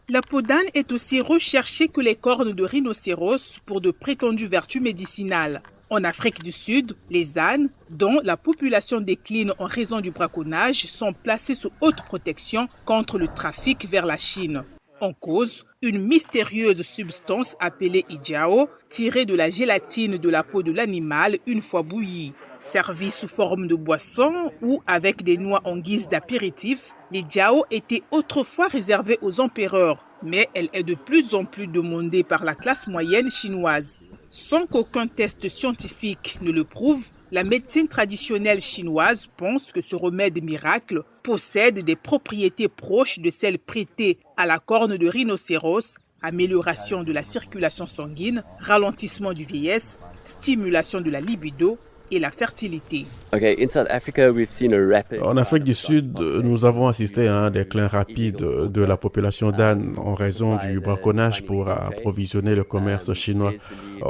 La peau d'âne est aussi recherchée que les cornes de rhinocéros pour de prétendues vertus médicinales. En Afrique du Sud, les ânes, dont la population décline en raison du braconnage, sont placés sous haute protection contre le trafic vers la Chine. En cause, une mystérieuse substance appelée ijao, tirée de la gélatine de la peau de l'animal une fois bouillie. Servie sous forme de boisson ou avec des noix en guise d'apéritif, l'ijao était autrefois réservée aux empereurs, mais elle est de plus en plus demandée par la classe moyenne chinoise. Sans qu'aucun test scientifique ne le prouve, la médecine traditionnelle chinoise pense que ce remède miracle possède des propriétés proches de celles prêtées à la corne de rhinocéros, amélioration de la circulation sanguine, ralentissement du vieillesse, stimulation de la libido et la fertilité. En Afrique du Sud, nous avons assisté à un déclin rapide de la population d'ânes en raison du braconnage pour approvisionner le commerce chinois.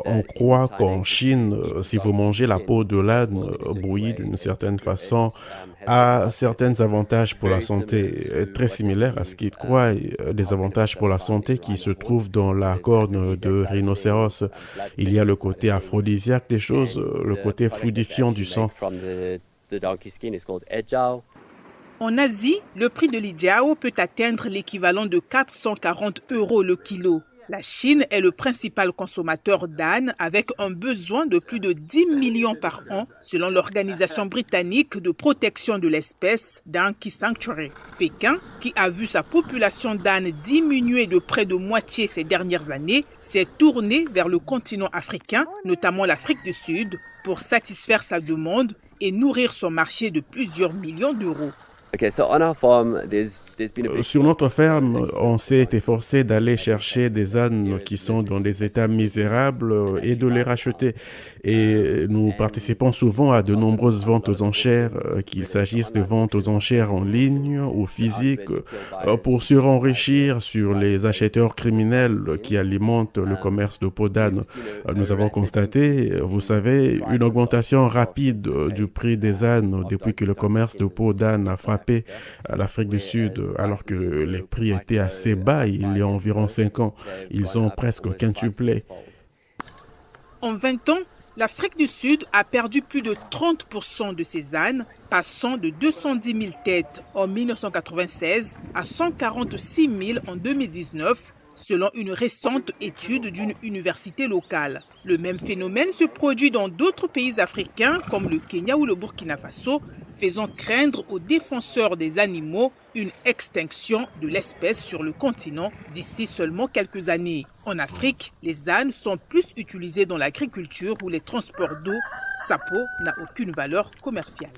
On croit qu'en Chine, si vous mangez la peau de l'âne bouillie d'une certaine façon, a certains avantages pour la santé, très similaires à ce qu'ils croient des avantages pour la santé qui se trouvent dans la corne de rhinocéros. Il y a le côté aphrodisiaque des choses, le côté fluidifiant du sang. En Asie, le prix de l'ijao peut atteindre l'équivalent de 440 € le kilo. La Chine est le principal consommateur d'ânes avec un besoin de plus de 10 millions par an selon l'Organisation britannique de protection de l'espèce Donkey Sanctuary. Pékin, qui a vu sa population d'ânes diminuer de près de moitié ces dernières années, s'est tourné vers le continent africain, notamment l'Afrique du Sud, pour satisfaire sa demande et nourrir son marché de plusieurs millions d'euros. Sur notre ferme, on s'est efforcé d'aller chercher des ânes qui sont dans des états misérables et de les racheter. Et nous participons souvent à de nombreuses ventes aux enchères, qu'il s'agisse de ventes aux enchères en ligne ou physiques, pour surenrichir sur les acheteurs criminels qui alimentent le commerce de peau d'âne. Nous avons constaté, vous savez, une augmentation rapide du prix des ânes depuis que le commerce de peau d'âne a frappé à l'Afrique du Sud, alors que les prix étaient assez bas il y a environ 5 ans. Ils ont presque quintuplé. En 20 ans, l'Afrique du Sud a perdu plus de 30% de ses ânes, passant de 210 000 têtes en 1996 à 146 000 en 2019, selon une récente étude d'une université locale. Le même phénomène se produit dans d'autres pays africains comme le Kenya ou le Burkina Faso, faisant craindre aux défenseurs des animaux une extinction de l'espèce sur le continent d'ici seulement quelques années. En Afrique, les ânes sont plus utilisés dans l'agriculture ou les transports d'eau. Sa peau n'a aucune valeur commerciale.